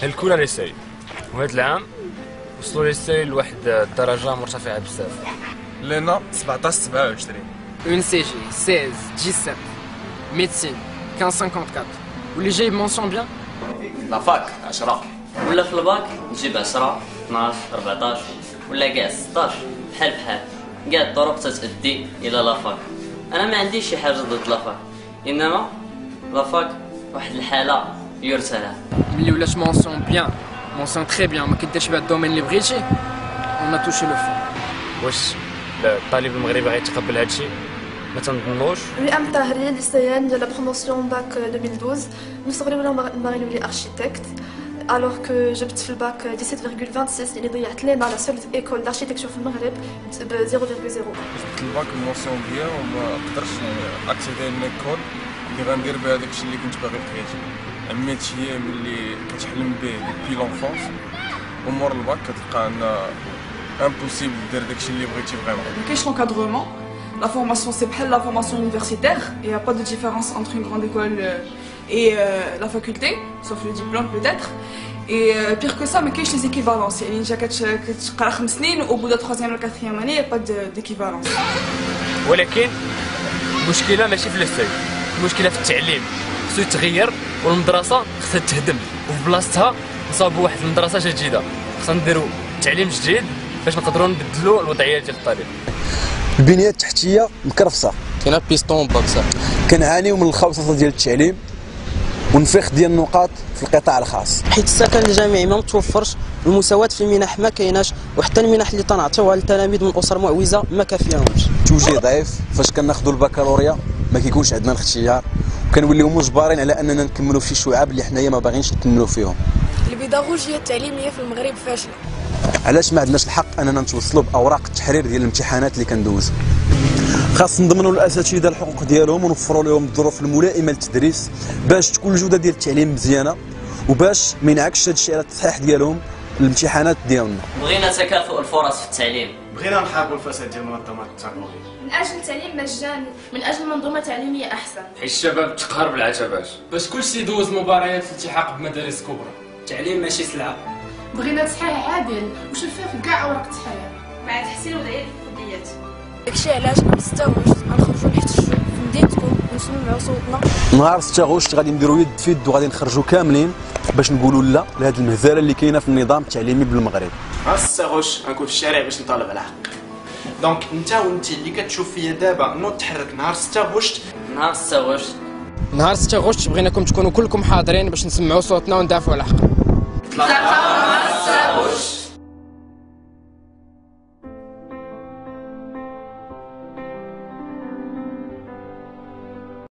هلكونا ليساي، وهذا العام وصلوا ليساي لواحد الدرجة مرتفعة بزاف. لنا 17-27. Une CG 16 17 médecine 1554 واللي جايب مونسيون بيان. لا فاك 10 ولا في الباك نجيب 10 12 14 ولا كاع 16 بحال كاع الطرق تتأدي الى لا فاك. انا ما عنديش شي حاجه ضد لا فاك، انما لا فاك واحد الحاله يرثى لها. ملي ولات مونسيون بيان مونسيون تري بيان ما كديرش بها الدومين اللي بغيتي اون توشي لو فون. واش الطالب المغربي غيتقبل هادشي؟ ما تنظنوش. William Tahri, lycéenne de la promotion bac 2012. Nous sommes mariés architecte. Alors que جبت في الباك 17,26 اللي ضيعت لنا على سول ايكول داركتيكتور في المغرب ب 0,0. جبت الباك المونسيون بيان وما قدرتش اكسيدي ليكول اللي غندير بها داكشي اللي كنت باغي في حياتي. الميتيي ملي كتحلم به بي لونفونس ومور الباك كتلقى ان امبوسيبل دير داكشي اللي بغيتي فريمون. ما كاينش l'encadrement. La formation c'est بحال la formation universitaire. Il n'y a pas de différence entre une grande école et la faculté, sauf le diplôme peut-être. Et pire que ça, mais كاينش les équivalences. يعني انت كتقرا 5 سنين au bout de la 3e ولا 4e année, il n'y a pas d'équivalence. ولكن المشكلة ماشي في ليساي، المشكلة في التعليم. خصو يتغير والمدرسة خصها تهدم وفي بلاصتها نصاوبوا واحد المدرسة جديدة. خصنا نديروا تعليم جديد باش نقدروا نبدلوا الوضعية ديال الطالب. البنيه التحتيه مكرفصه، كاينه بيستون باكسا، كنعانيو من الخوصصه ديال التعليم والنفيخ ديال النقاط في القطاع الخاص، حيت السكن الجامعي ما متوفرش، المساواه في المنح ما كايناش، وحتى المنح اللي تنعطيوها للتلاميذ من اسر معوزه ما كافياهمش. التوجيه ضعيف فاش كناخذوا البكالوريا ما كيكونش عندنا الاختيار وكنوليو مجبرين على اننا نكملوا في شي شعاب اللي حنايا ما باغينش نكملوا فيهم. البيداغوجيه التعليميه في المغرب فاشله. علاش ما عندناش الحق اننا نتوصلوا باوراق التحرير ديال الامتحانات اللي كندوزو؟ خاص نضمنوا للاساتذه الحقوق ديالهم ونوفروا لهم الظروف الملائمه للتدريس باش تكون الجوده ديال التعليم مزيانه وباش ما ينعكسش هذا الشيء على التصحيح ديالهم الامتحانات ديالنا. بغينا تكافؤ الفرص في التعليم، بغينا نحاربوا الفساد ديال المنظمات التربويه، من اجل تعليم مجاني، من اجل منظومه تعليميه احسن، حيت الشباب تقهر بالعتبات، باش كلشي يدوز مباريات في الالتحاق بمدارس كبرى. التعليم ماشي سلعه. بغينا تصحيح عادل وشفاف لكاع اوراق التصحيح مع تحسين وضعيه الكليات. داكشي علاش ب 6 غشت غنخرجوا نحتجوا في مدينتكم ونسمعوا صوتنا. نهار 6 غشت غادي نديروا يد في يد وغادي نخرجوا كاملين باش نقولوا لا لهذه المهزله اللي كاينه في النظام التعليمي بالمغرب. نهار 6 غشت غنكون في الشارع باش نطالب على حقي. دونك انت وانت اللي كتشوف فيا دابا نوض تحرك نهار 6 غشت. نهار 6 غشت نهار 6 غشت بغيناكم تكونوا كلكم حاضرين باش نسمعوا صوتنا وندافعوا على حقنا.